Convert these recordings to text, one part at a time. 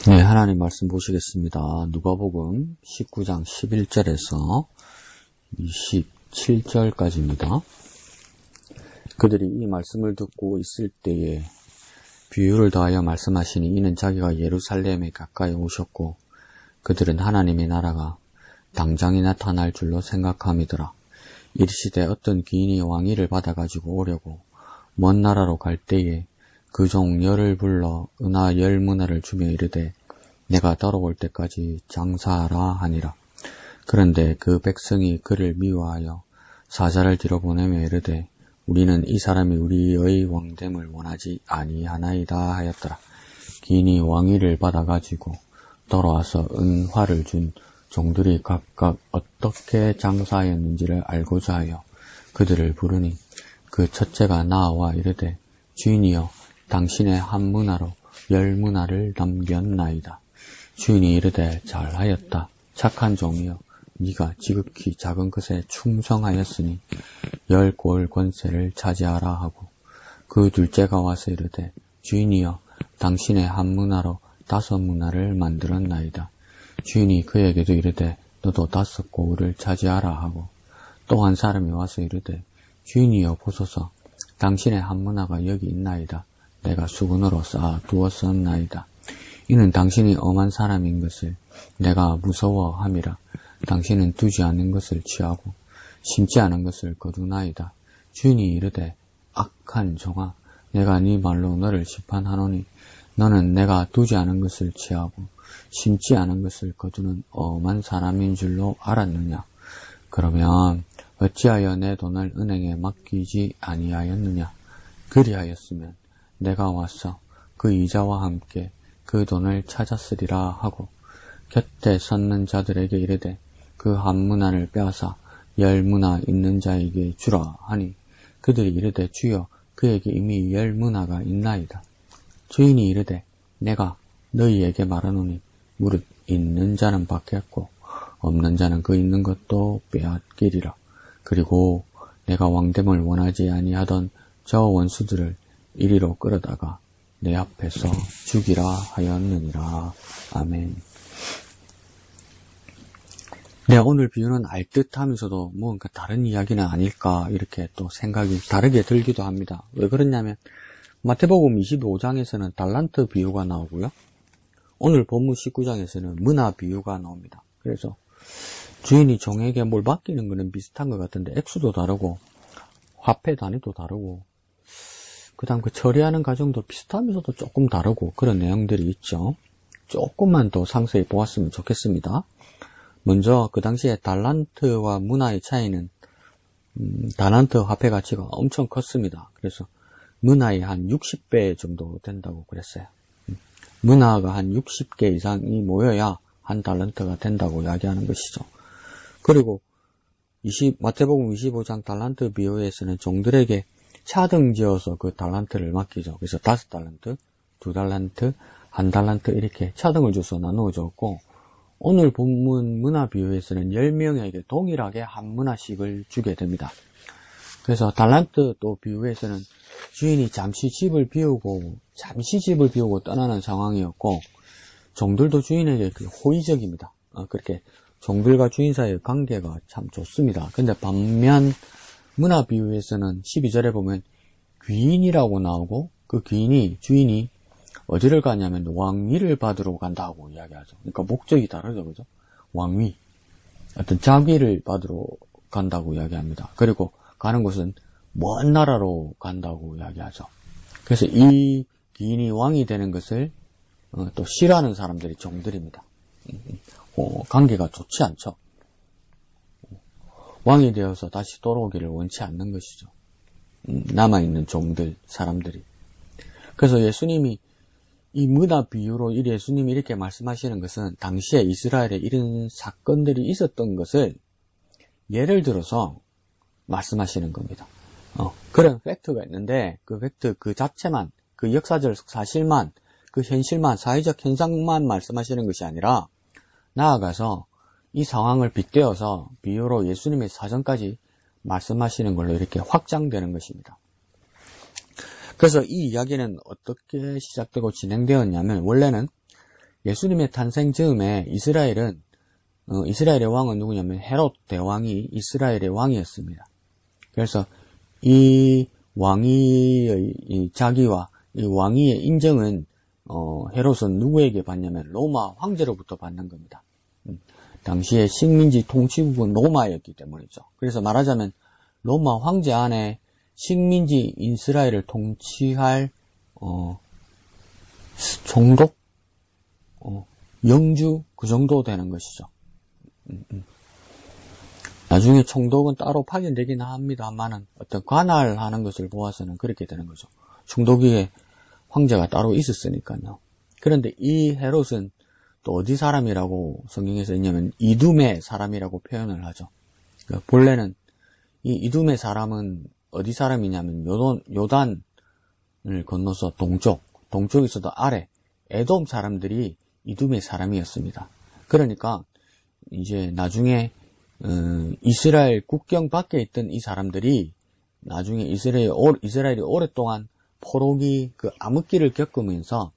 네, 하나님 말씀 보시겠습니다. 누가복음 19장 11절에서 27절까지입니다. 그들이 이 말씀을 듣고 있을 때에 비유를 더하여 말씀하시니 이는 자기가 예루살렘에 가까이 오셨고 그들은 하나님의 나라가 당장에 나타날 줄로 생각함이더라. 이르시되 어떤 귀인이 왕위를 받아가지고 오려고 먼 나라로 갈 때에 그 종 열을 불러 은하 10문화를 주며 이르되 내가 따라올 때까지 장사하라 하니라. 그런데 그 백성이 그를 미워하여 사자를 뒤로 보내며 이르되 우리는 이 사람이 우리의 왕됨을 원하지 아니하나이다 하였더라. 귀인이 왕위를 받아가지고 돌아와서 은화를 준 종들이 각각 어떻게 장사하였는지를 알고자 하여 그들을 부르니 그 첫째가 나와 이르되 주인이여 당신의 한 문화로 10문화를 남겼나이다. 주인이 이르되 잘하였다. 착한 종이여 네가 지극히 작은 것에 충성하였으니 10골 권세를 차지하라 하고 그 둘째가 와서 이르되 주인이여 당신의 한 문화로 5문화를 만들었나이다. 주인이 그에게도 이르되 너도 5골을 차지하라 하고 또 한 사람이 와서 이르되 주인이여 보소서 당신의 한 문화가 여기 있나이다. 내가 수건으로 쌓아 두었었나이다. 이는 당신이 엄한 사람인 것을 내가 무서워함이라. 당신은 두지 않은 것을 취하고 심지 않은 것을 거두나이다. 주인이 이르되 악한 종아 내가 네 말로 너를 심판하노니 너는 내가 두지 않은 것을 취하고 심지 않은 것을 거두는 엄한 사람인 줄로 알았느냐. 그러면 어찌하여 내 돈을 은행에 맡기지 아니하였느냐. 그리하였으면 내가 와서 그 이자와 함께 그 돈을 찾았으리라 하고 곁에 섰는 자들에게 이르되 그 한 문화를 빼앗아 10문화 있는 자에게 주라 하니 그들이 이르되 주여 그에게 이미 10문화가 있나이다. 주인이 이르되 내가 너희에게 말하노니 무릇 있는 자는 받겠고 없는 자는 그 있는 것도 빼앗기리라. 그리고 내가 왕됨을 원하지 아니하던 저 원수들을 이리로 끌어다가 내 앞에서 죽이라 하였느니라. 아멘. 네, 오늘 비유는 알듯하면서도 뭔가 다른 이야기는 아닐까 이렇게 또 생각이 다르게 들기도 합니다. 왜 그러냐면 마태복음 25장에서는 달란트 비유가 나오고요. 오늘 본문 19장에서는 문화 비유가 나옵니다. 그래서 주인이 종에게 뭘 맡기는 거는 비슷한 것 같은데 액수도 다르고 화폐 단위도 다르고 그 다음 그 처리하는 과정도 비슷하면서도 조금 다르고 그런 내용들이 있죠. 조금만 더 상세히 보았으면 좋겠습니다. 먼저 그 당시에 달란트와 문화의 차이는 달란트 화폐 가치가 엄청 컸습니다. 그래서 문화의 한 60배 정도 된다고 그랬어요. 문화가 한 60개 이상이 모여야 한 달란트가 된다고 이야기하는 것이죠. 그리고 마태복음 25장 달란트 비유에서는 종들에게 차등지어서 그 달란트를 맡기죠. 그래서 5달란트, 2달란트, 1달란트 이렇게 차등을 줘서 나누어 줬고 오늘 본문 문화 비유에서는 10명에게 동일하게 한 문화씩을 주게 됩니다. 그래서 달란트 또 비유에서는 주인이 잠시 집을 비우고 떠나는 상황이었고 종들도 주인에게 호의적입니다. 그렇게 종들과 주인 사이의 관계가 참 좋습니다. 근데 반면 문화 비유에서는 12절에 보면 귀인이라고 나오고 그 주인이 어디를 가냐면 왕위를 받으러 간다고 이야기하죠. 그러니까 목적이 다르죠. 그죠? 왕위. 어떤 자기를 받으러 간다고 이야기합니다. 그리고 가는 곳은 먼 나라로 간다고 이야기하죠. 그래서 이 귀인이 왕이 되는 것을 또 싫어하는 사람들이 종들입니다. 관계가 좋지 않죠. 왕이 되어서 다시 돌아오기를 원치 않는 것이죠. 남아있는 종들, 사람들이. 그래서 예수님이 이 문화 비유로 예수님이 이렇게 말씀하시는 것은 당시에 이스라엘에 이런 사건들이 있었던 것을 예를 들어서 말씀하시는 겁니다. 그런 팩트가 있는데 그 팩트 그 자체만, 그 역사적 사실만, 그 현실만, 사회적 현상만 말씀하시는 것이 아니라 나아가서 이 상황을 빗대어서 비유로 예수님의 사정까지 말씀하시는 걸로 이렇게 확장되는 것입니다. 그래서 이 이야기는 어떻게 시작되고 진행되었냐면 원래는 예수님의 탄생 즈음에 이스라엘의 왕은 누구냐면 헤롯 대왕이 이스라엘의 왕이었습니다. 그래서 이 왕위의 이 자기와 이 왕위의 인정은 헤롯은 누구에게 받냐면 로마 황제로부터 받는 겁니다. 당시에 식민지 통치국은 로마였기 때문이죠. 그래서 말하자면 로마 황제 안에 식민지 이스라엘을 통치할 총독, 영주 그 정도 되는 것이죠. 나중에 총독은 따로 파견되긴 합니다만은 어떤 관할하는 것을 보아서는 그렇게 되는 거죠. 총독위에 황제가 따로 있었으니까요. 그런데 이 헤롯은 또 어디 사람이라고 성경에서 있냐면 이둠의 사람이라고 표현을 하죠. 그러니까 본래는 이 이둠의 사람은 어디 사람이냐면 요단을 건너서 동쪽에서도 아래 에돔 사람들이 이둠의 사람이었습니다. 그러니까 이제 나중에 이스라엘 국경 밖에 있던 이 사람들이 나중에 이스라엘이 오랫동안 포로기 그 암흑기를 겪으면서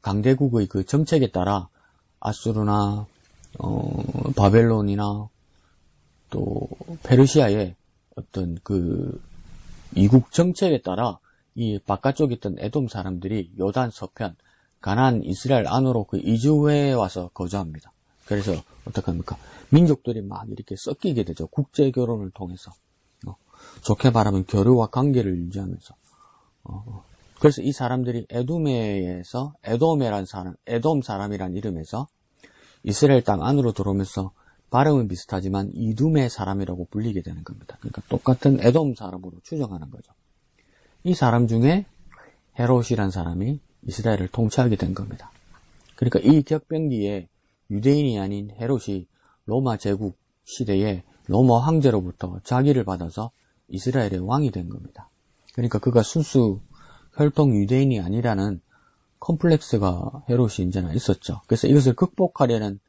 강대국의 그 정책에 따라 아수르나 바벨론이나 또 페르시아의 어떤 그 이국 정책에 따라 이 바깥쪽에 있던 에돔 사람들이 요단 서편 가나안 이스라엘 안으로 그 이주해 와서 거주합니다. 그래서 어떡합니까? 민족들이 막 이렇게 섞이게 되죠. 국제 결혼을 통해서 좋게 말하면 교류와 관계를 유지하면서 그래서 이 사람들이 에돔에서 에돔 사람이란 이름에서 이스라엘 땅 안으로 들어오면서 발음은 비슷하지만 이둠의 사람이라고 불리게 되는 겁니다. 그러니까 똑같은 에돔 사람으로 추정하는 거죠. 이 사람 중에 헤롯이란 사람이 이스라엘을 통치하게 된 겁니다. 그러니까 이 격변기에 유대인이 아닌 헤롯이 로마 제국 시대에 로마 황제로부터 자기를 받아서 이스라엘의 왕이 된 겁니다. 그러니까 그가 순수 혈통 유대인이 아니라는 컴플렉스가 헤롯이 이제는 있었죠. 그래서 이것을 극복하려는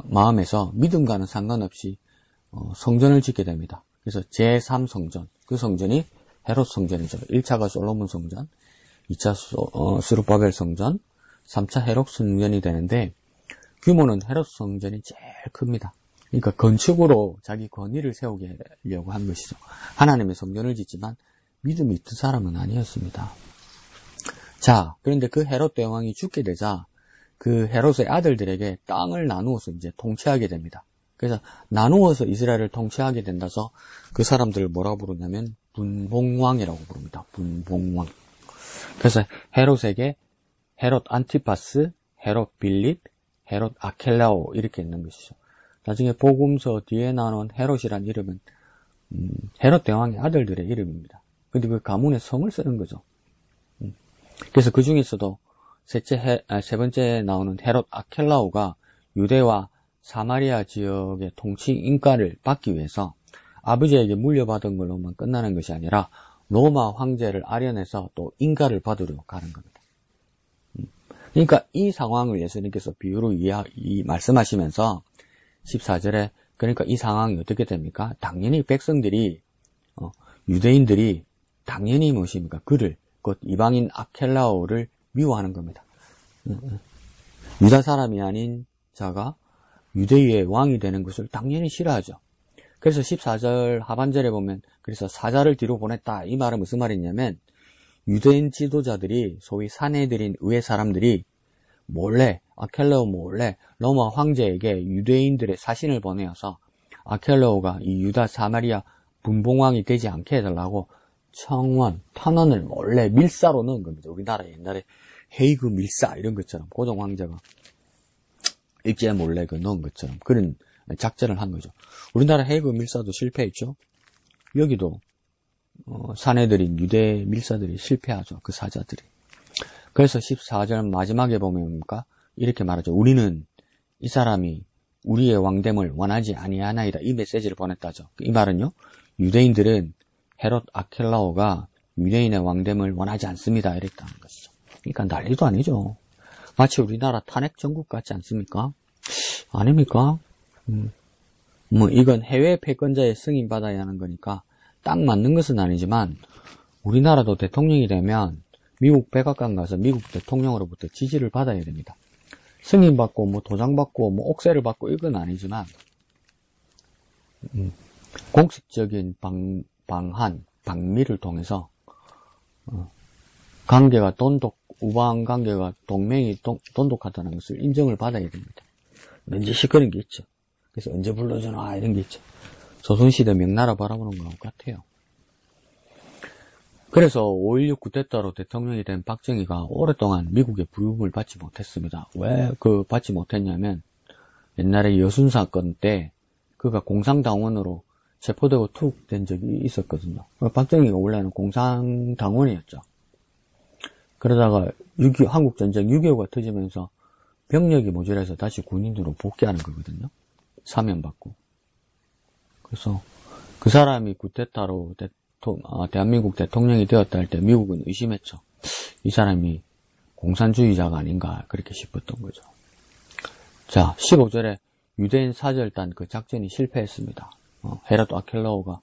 마음에서 믿음과는 상관없이 성전을 짓게 됩니다. 그래서 제3성전, 그 성전이 헤롯 성전이죠. 1차가 솔로몬 성전, 2차 스룹바벨 성전, 3차 헤롯 성전이 되는데 규모는 헤롯 성전이 제일 큽니다. 그러니까 건축으로 자기 권위를 세우려고 한 것이죠. 하나님의 성전을 짓지만 믿음이 있던 사람은 아니었습니다. 자, 그런데 그 헤롯 대왕이 죽게 되자 그 헤롯의 아들들에게 땅을 나누어서 이제 통치하게 됩니다. 그래서 나누어서 이스라엘을 통치하게 된다서 그 사람들을 뭐라고 부르냐면 분봉왕이라고 부릅니다. 분봉왕. 그래서 헤롯에게 헤롯 안티파스, 헤롯 빌립, 헤롯 아켈라오 이렇게 있는 것이죠. 나중에 복음서 뒤에 나온 헤롯이란 이름은 헤롯 대왕의 아들들의 이름입니다. 근데 그 가문의 성을 쓰는 거죠. 그래서 그 중에서도 세 번째 나오는 헤롯 아켈라오가 유대와 사마리아 지역의 통치 인가를 받기 위해서 아버지에게 물려받은 걸로만 끝나는 것이 아니라 로마 황제를 아련해서 또 인가를 받으려 가는 겁니다. 그러니까 이 상황을 예수님께서 비유로 말씀하시면서 14절에 그러니까 이 상황이 어떻게 됩니까? 당연히 백성들이 유대인들이 당연히 무엇입니까? 그를 곧 이방인 아켈라오를 미워하는 겁니다. 유다 사람이 아닌 자가 유대의 왕이 되는 것을 당연히 싫어하죠. 그래서 14절 하반절에 보면 그래서 사자를 뒤로 보냈다. 이 말은 무슨 말이냐면 유대인 지도자들이 소위 산헤드린 의회 사람들이 몰래 아켈라오 몰래 로마 황제에게 유대인들의 사신을 보내어서 아켈라오가 이 유다 사마리아 분봉왕이 되지 않게 해달라고 탄원을 몰래 밀사로 넣은 겁니다. 우리나라 옛날에 헤이그 밀사 이런 것처럼 고종 황제가 일제 몰래 넣은 것처럼 그런 작전을 한 거죠. 우리나라 헤이그 밀사도 실패했죠. 여기도 산헤드린 유대 밀사들이 실패하죠. 그 사자들이. 그래서 14절 마지막에 보면 뭡니까? 이렇게 말하죠. 우리는 이 사람이 우리의 왕됨을 원하지 아니하나이다. 이 메시지를 보냈다죠. 이 말은요. 유대인들은 헤롯 아켈라오가 유대인의 왕됨을 원하지 않습니다. 이랬다는 것이죠. 그러니까 난리도 아니죠. 마치 우리나라 탄핵 정국 같지 않습니까? 아닙니까? 이건 해외 패권자의 승인 받아야 하는 거니까 딱 맞는 것은 아니지만 우리나라도 대통령이 되면 미국 백악관 가서 미국 대통령으로부터 지지를 받아야 됩니다. 승인 받고, 뭐 도장 받고, 뭐 옥세를 받고 이건 아니지만, 공식적인 방미를 통해서, 관계가 우방 관계가 동맹이 돈독하다는 것을 인정을 받아야 됩니다. 넌지시 그런 게 있죠. 그래서 언제 불러주나 이런 게 있죠. 조선시대 명나라 바라보는 거하고 같아요. 그래서 5.16 쿠데타로 대통령이 된 박정희가 오랫동안 미국의 부름을 받지 못했습니다. 왜 받지 못했냐면 옛날에 여순 사건 때 그가 공산당원으로 체포되고 투옥된 적이 있었거든요. 박정희가 원래는 공산당원이었죠. 그러다가 한국전쟁 6.25가 터지면서 병력이 모자라서 다시 군인으로 복귀하는 거거든요. 사면받고. 그래서 그 사람이 쿠데타로 대한민국 대통령이 되었다 할 때 미국은 의심했죠. 이 사람이 공산주의자가 아닌가 그렇게 싶었던 거죠. 자, 15절에 유대인 사절단 그 작전이 실패했습니다. 헤롯 아켈라오가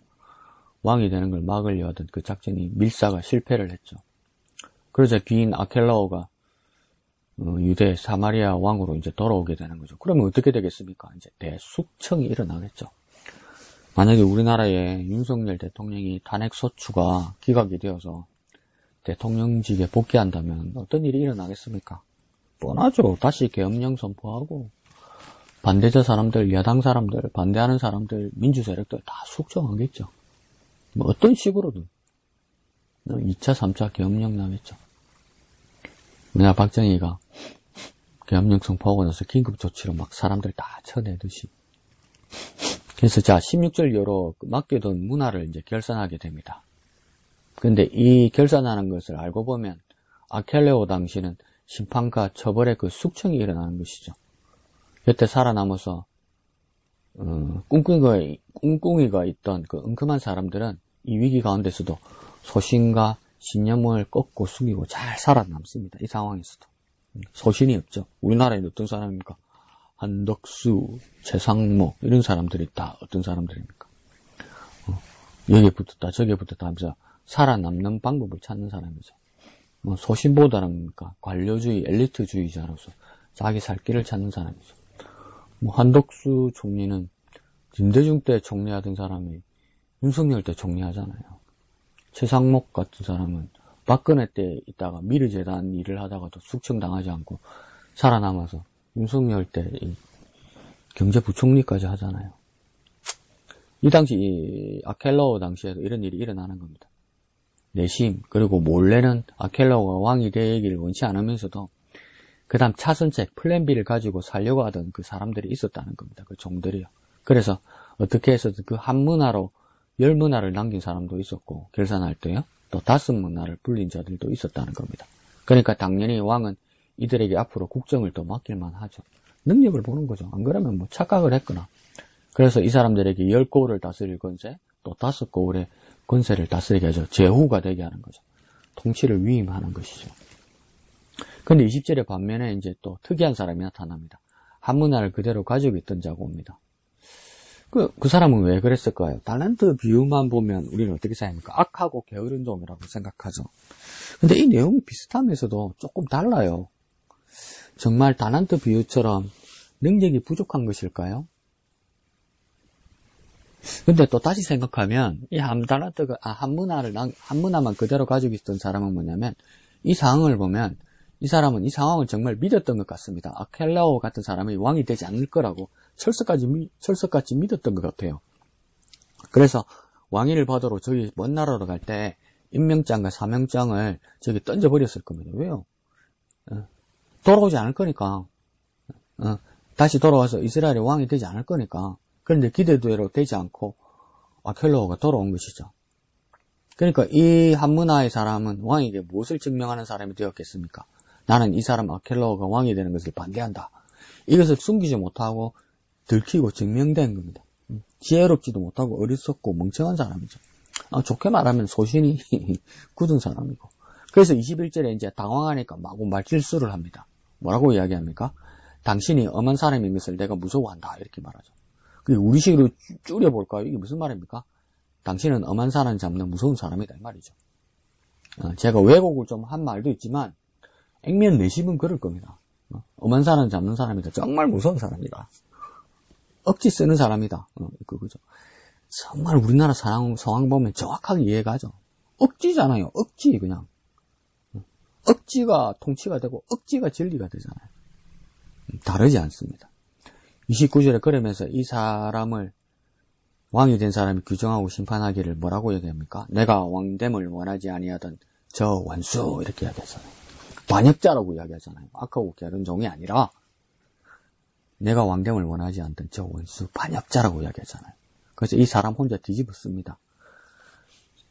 왕이 되는 걸 막으려 하던 그 작전이 밀사가 실패를 했죠. 그러자 귀인 아켈라오가 유대 사마리아 왕으로 이제 돌아오게 되는 거죠. 그러면 어떻게 되겠습니까? 이제 대숙청이 일어나겠죠. 만약에 우리나라에 윤석열 대통령이 탄핵 소추가 기각이 되어서 대통령직에 복귀한다면 어떤 일이 일어나겠습니까? 뻔하죠. 다시 계엄령 선포하고 반대자 사람들, 야당 사람들, 반대하는 사람들, 민주 세력들 다 숙청하겠죠. 뭐 어떤 식으로든 2차, 3차 계엄령 나겠죠. 우리나라 박정희가 계엄령 선포하고 나서 긴급조치로 막 사람들 다 쳐내듯이. 그래서 자, 16절 이후로 맡겨둔 문화를 이제 결산하게 됩니다. 근데 이 결산하는 것을 알고 보면 아켈레오 당시는 심판과 처벌의 그 숙청이 일어나는 것이죠. 여태 살아남아서 꿍꿍이가 있던 그 은큼한 사람들은 이 위기 가운데서도 소신과 신념을 꺾고 숨기고 잘 살아남습니다. 이 상황에서도. 소신이 없죠. 우리나라에 어떤 사람입니까? 한덕수, 최상모 이런 사람들이 다 어떤 사람들입니까? 여기에 붙었다 저기에 붙었다 하면서 살아남는 방법을 찾는 사람이죠. 소신보다는 관료주의, 엘리트주의자로서 자기 살 길을 찾는 사람이죠. 한덕수 총리는 김대중 때 총리하던 사람이 윤석열 때 총리하잖아요. 최상목 같은 사람은 박근혜 때 있다가 미르재단 일을 하다가도 숙청당하지 않고 살아남아서 윤석열 때 경제부총리까지 하잖아요. 이 당시 아켈라오 당시에도 이런 일이 일어나는 겁니다. 내심 그리고 몰래는 아켈라오가 왕이 되기를 원치 않으면서도 그 다음 차선책 플랜 B를 가지고 살려고 하던 그 사람들이 있었다는 겁니다. 그 종들이요. 그래서 어떻게 해서든 그 한 문화로 10문화를 남긴 사람도 있었고 결산할 때요. 또 5문화를 불린 자들도 있었다는 겁니다. 그러니까 당연히 왕은 이들에게 앞으로 국정을 또 맡길만 하죠. 능력을 보는 거죠. 안 그러면 뭐 착각을 했거나. 그래서 이 사람들에게 10고을을 다스릴 권세, 또 5고을의 권세를 다스리게 하죠. 제후가 되게 하는 거죠. 통치를 위임하는 것이죠. 근데 20절의 반면에 이제 또 특이한 사람이 나타납니다. 한 문화를 그대로 가지고 있던 자가 옵니다. 그 사람은 왜 그랬을까요? 달란트 비유만 보면 우리는 어떻게 생각합니까? 악하고 게으른 종이라고 생각하죠. 근데 이 내용이 비슷하면서도 조금 달라요. 정말 달란트 비유처럼 능력이 부족한 것일까요? 근데 또 다시 생각하면 이 한 문화만 그대로 가지고 있던 사람은 뭐냐면 이 상황을 보면 이 사람은 이 상황을 정말 믿었던 것 같습니다. 아켈라오 같은 사람이 왕이 되지 않을 거라고 철석같이 믿었던 것 같아요. 그래서 왕위를 받으러 저기 먼 나라로 갈 때 임명장과 사명장을 저기 던져버렸을 겁니다. 왜요? 돌아오지 않을 거니까. 다시 돌아와서 이스라엘의 왕이 되지 않을 거니까. 그런데 기대대로 되지 않고 아켈라오가 돌아온 것이죠. 그러니까 이 한 문화의 사람은 왕에게 무엇을 증명하는 사람이 되었겠습니까? 나는 이 사람 아켈라오가 왕이 되는 것을 반대한다. 이것을 숨기지 못하고 들키고 증명된 겁니다. 지혜롭지도 못하고 어리석고 멍청한 사람이죠. 좋게 말하면 소신이 굳은 사람이고. 그래서 21절에 이제 당황하니까 마구 말실수를 합니다. 뭐라고 이야기합니까? 당신이 엄한 사람인 것을 내가 무서워한다. 이렇게 말하죠. 우리식으로 줄여볼까요? 이게 무슨 말입니까? 당신은 엄한 사람 잡는 무서운 사람이다. 이 말이죠. 제가 왜곡을 좀 한 말도 있지만 액면 내심은 그럴 겁니다. 엄한 사람 잡는 사람이다. 정말 무서운 사람이다. 억지 쓰는 사람이다. 그거죠. 정말 우리나라 상황 보면 정확하게 이해가죠. 억지잖아요. 억지 그냥. 억지가 통치가 되고 억지가 진리가 되잖아요. 다르지 않습니다. 29절에 그러면서 이 사람을 왕이 된 사람이 규정하고 심판하기를 뭐라고 얘기합니까? 내가 왕됨을 원하지 아니하던 저 원수 이렇게 이야기하잖아요. 반역자라고 이야기하잖아요. 악하고 게으른 종이 아니라 내가 왕됨을 원하지 않던 저 원수 반역자라고 이야기하잖아요. 그래서 이 사람 혼자 뒤집었습니다.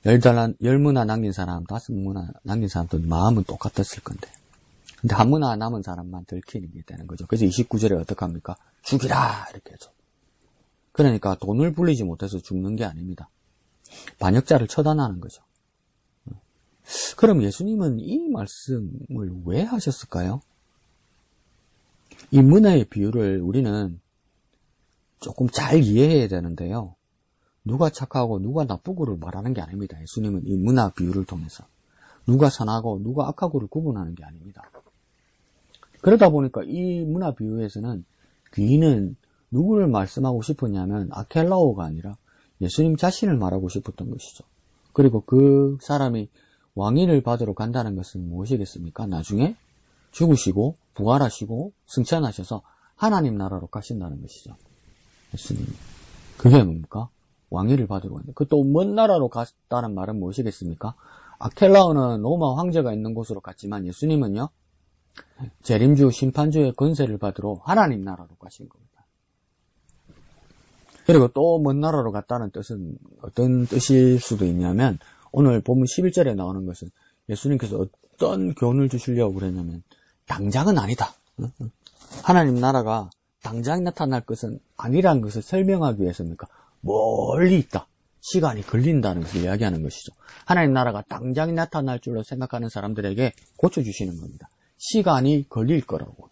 10문화 남긴 사람, 5문화 남긴 사람도 마음은 똑같았을 건데. 근데 한 문화 남은 사람만 들키는 게 되는 거죠. 그래서 29절에 어떻게 합니까? 죽이라! 이렇게 하죠. 그러니까 돈을 불리지 못해서 죽는 게 아닙니다. 반역자를 처단하는 거죠. 그럼 예수님은 이 말씀을 왜 하셨을까요? 이 문화의 비유를 우리는 조금 잘 이해해야 되는데요. 누가 착하고 누가 나쁘고를 말하는 게 아닙니다. 예수님은 이 문화 비유를 통해서 누가 선하고 누가 악하고를 구분하는 게 아닙니다. 그러다 보니까 이 문화 비유에서는 귀인은 누구를 말씀하고 싶었냐면 아켈라오가 아니라 예수님 자신을 말하고 싶었던 것이죠. 그리고 그 사람이 왕위를 받으러 간다는 것은 무엇이겠습니까? 나중에 죽으시고 부활하시고 승천하셔서 하나님 나라로 가신다는 것이죠. 예수님. 그게 뭡니까? 왕위를 받으러 간다. 그 또 먼 나라로 갔다는 말은 무엇이겠습니까? 아켈라오는 로마 황제가 있는 곳으로 갔지만 예수님은요, 재림주, 심판주의 권세를 받으러 하나님 나라로 가신 겁니다. 그리고 또 먼 나라로 갔다는 뜻은 어떤 뜻일 수도 있냐면, 오늘 본문 11절에 나오는 것은 예수님께서 어떤 교훈을 주시려고 그랬냐면, 당장은 아니다. 하나님 나라가 당장 나타날 것은 아니라는 것을 설명하기 위해서입니까? 멀리 있다. 시간이 걸린다는 것을 이야기하는 것이죠. 하나님 나라가 당장 나타날 줄로 생각하는 사람들에게 고쳐주시는 겁니다. 시간이 걸릴 거라고.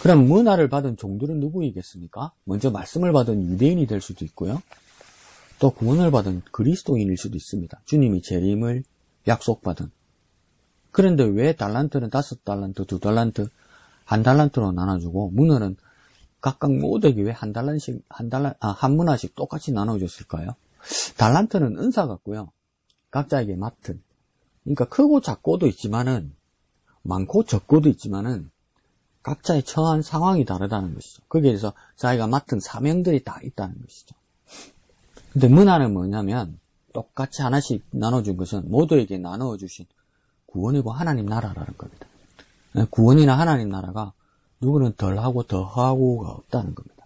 그럼 문화를 받은 종들은 누구이겠습니까? 먼저 말씀을 받은 유대인이 될 수도 있고요. 또 구원을 받은 그리스도인일 수도 있습니다. 주님이 재림을 약속받은. 그런데 왜 달란트는 5달란트, 2달란트, 1달란트로 나눠주고 문화는 각각 모두에게 왜 한 문화씩 똑같이 나눠줬을까요? 달란트는 은사 같고요. 각자에게 맡은. 그러니까 크고 작고도 있지만은, 많고 적고도 있지만은, 각자의 처한 상황이 다르다는 것이죠. 거기에 대해서 자기가 맡은 사명들이 다 있다는 것이죠. 근데 문화는 뭐냐면, 똑같이 하나씩 나눠준 것은 모두에게 나누어주신 구원이고 하나님 나라라는 겁니다. 구원이나 하나님 나라가 누구는 덜하고 더하고가 없다는 겁니다.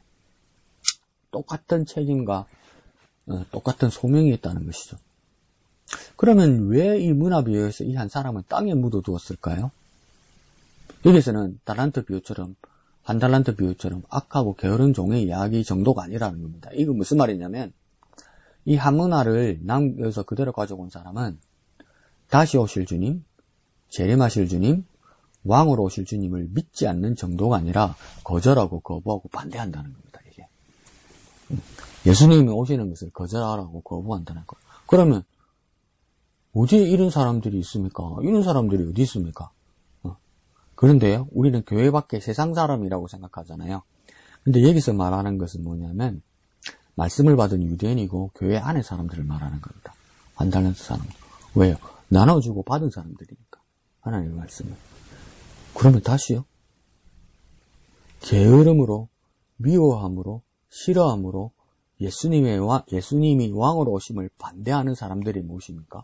똑같은 책임과 똑같은 소명이 있다는 것이죠. 그러면 왜 이 문화 비유에서 이 한 사람은 땅에 묻어두었을까요? 여기서는 달란트 비유처럼, 1달란트 비유처럼 악하고 게으른 종의 이야기 정도가 아니라는 겁니다. 이거 무슨 말이냐면, 이 한 문화를 남겨서 그대로 가져온 사람은 다시 오실 주님, 재림하실 주님, 왕으로 오실 주님을 믿지 않는 정도가 아니라 거절하고 거부하고 반대한다는 겁니다. 이게 예수님이 오시는 것을 거절하라고 거부한다는 거. 그러면 어디에 이런 사람들이 있습니까? 이런 사람들이 어디 있습니까? 그런데 우리는 교회 밖에 세상 사람이라고 생각하잖아요. 근데 여기서 말하는 것은 뭐냐면 말씀을 받은 유대인이고 교회 안의 사람들을 말하는 겁니다. 한달란트 사람들. 왜요? 나눠주고 받은 사람들이니까. 하나님의 말씀을. 그러면 다시요. 게으름으로, 미워함으로, 싫어함으로 예수님이 왕으로 오심을 반대하는 사람들이 무엇입니까?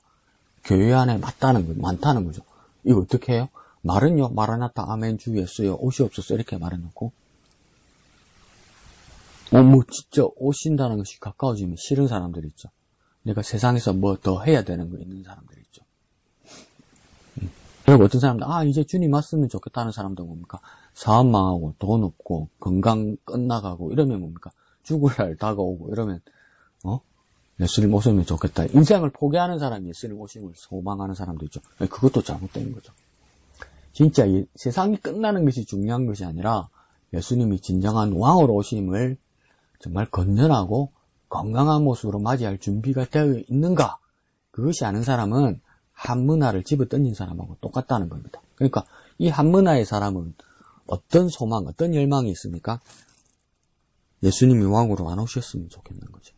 교회 안에 많다는 거죠. 이거 어떻게 해요? 말은요, 마라나타, 아멘, 주 예수여, 오시옵소서 이렇게 말해놓고 진짜 오신다는 것이 가까워지면 싫은 사람들이 있죠. 내가 세상에서 뭐 더 해야 되는 거 있는 사람들이 있죠. 그리고 어떤 사람들, 이제 주님 왔으면 좋겠다는 사람도 뭡니까? 사업 망하고, 돈 없고, 건강 끝나가고, 이러면 뭡니까? 죽을 날 다가오고, 이러면, 예수님 오시면 좋겠다. 인생을 포기하는 사람이 예수님 오심을 소망하는 사람도 있죠. 그것도 잘못된 거죠. 진짜 세상이 끝나는 것이 중요한 것이 아니라, 예수님이 진정한 왕으로 오심을 정말 건전하고, 건강한 모습으로 맞이할 준비가 되어 있는가? 그것이 아는 사람은, 한 문화를 집어 던진 사람하고 똑같다는 겁니다. 그러니까 이 한 문화의 사람은 어떤 소망, 어떤 열망이 있습니까? 예수님이 왕으로 안 오셨으면 좋겠는 거죠.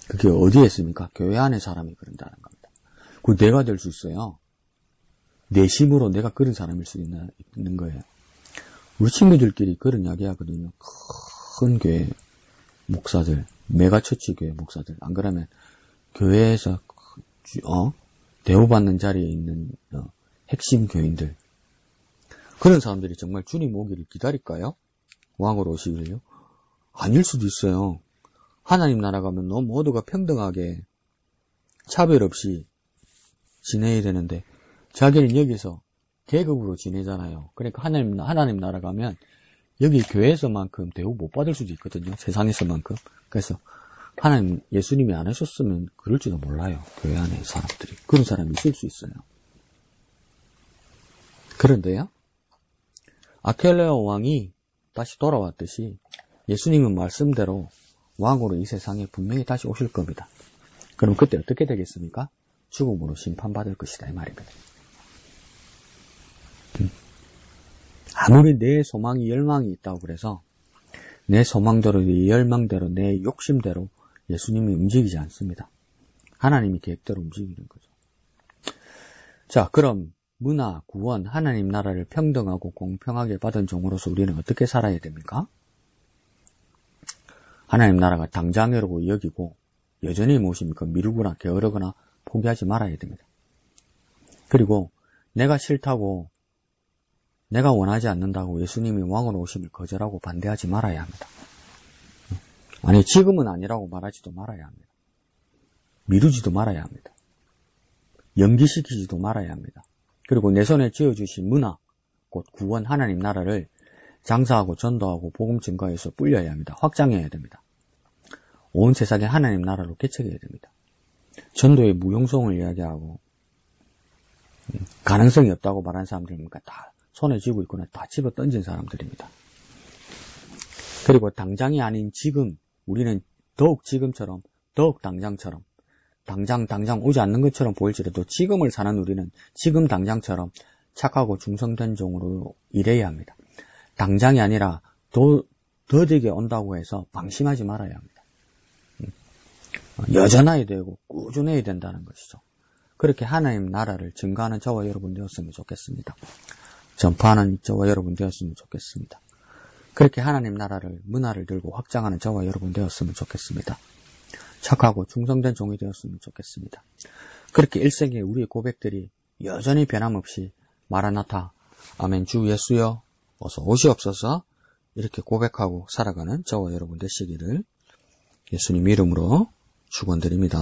그게 어디에 있습니까? 교회 안에 사람이 그런다는 겁니다. 그 내가 될 수 있어요. 내심으로 내가 그런 사람일 수 있는 거예요. 우리 친구들끼리 그런 이야기 하거든요. 큰 교회 목사들, 메가처치 교회 목사들. 안 그러면 교회에서 대우받는 자리에 있는 핵심 교인들. 그런 사람들이 정말 주님 오기를 기다릴까요? 왕으로 오시길요? 아닐 수도 있어요. 하나님 나라 가면 너무 모두가 평등하게 차별 없이 지내야 되는데 자기는 여기서 계급으로 지내잖아요. 그러니까 하나님 나라 가면 여기 교회에서만큼 대우 못 받을 수도 있거든요. 세상에서만큼. 그래서 하나님, 예수님이 안 하셨으면 그럴지도 몰라요. 교회 안에 사람들이. 그런 사람이 있을 수 있어요. 그런데요, 아켈레오 왕이 다시 돌아왔듯이 예수님은 말씀대로 왕으로 이 세상에 분명히 다시 오실 겁니다. 그럼 그때 어떻게 되겠습니까? 죽음으로 심판받을 것이다 이 말입니다. 아무리 내 소망이 열망이 있다고 그래서 내 소망대로 내 열망대로 내 욕심대로 예수님이 움직이지 않습니다. 하나님이 계획대로 움직이는 거죠. 자, 그럼 문화, 구원, 하나님 나라를 평등하고 공평하게 받은 종으로서 우리는 어떻게 살아야 됩니까? 하나님 나라가 당장이라고 여기고 여전히 무엇입니까? 미루거나 게으르거나 포기하지 말아야 됩니다. 그리고 내가 싫다고 내가 원하지 않는다고 예수님이 왕으로 오심을 거절하고 반대하지 말아야 합니다. 아니 지금은 아니라고 말하지도 말아야 합니다. 미루지도 말아야 합니다. 연기시키지도 말아야 합니다. 그리고 내 손에 쥐어주신 문화, 곧 구원 하나님 나라를 장사하고 전도하고 복음 증거해서 불려야 합니다. 확장해야 됩니다. 온 세상에 하나님 나라로 개척해야 됩니다. 전도의 무용성을 이야기하고 가능성이 없다고 말하는 사람들입니까? 다 손에 쥐고 있거나 다 집어 던진 사람들입니다. 그리고 당장이 아닌 지금 우리는 더욱 지금처럼 더욱 당장처럼 당장 오지 않는 것처럼 보일지라도 지금을 사는 우리는 지금 당장처럼 착하고 충성된 종으로 일해야 합니다. 당장이 아니라 더디게 온다고 해서 방심하지 말아야 합니다. 여전해야 되고 꾸준해야 된다는 것이죠. 그렇게 하나님 나라를 증거하는 저와 여러분 되었으면 좋겠습니다. 전파하는 저와 여러분 되었으면 좋겠습니다. 그렇게 하나님 나라를 문화를 들고 확장하는 저와 여러분 되었으면 좋겠습니다. 착하고 충성된 종이 되었으면 좋겠습니다. 그렇게 일생에 우리의 고백들이 여전히 변함없이 마라나타, 아멘 주 예수여 어서 오시옵소서 이렇게 고백하고 살아가는 저와 여러분 되시기를 예수님 이름으로 축원드립니다.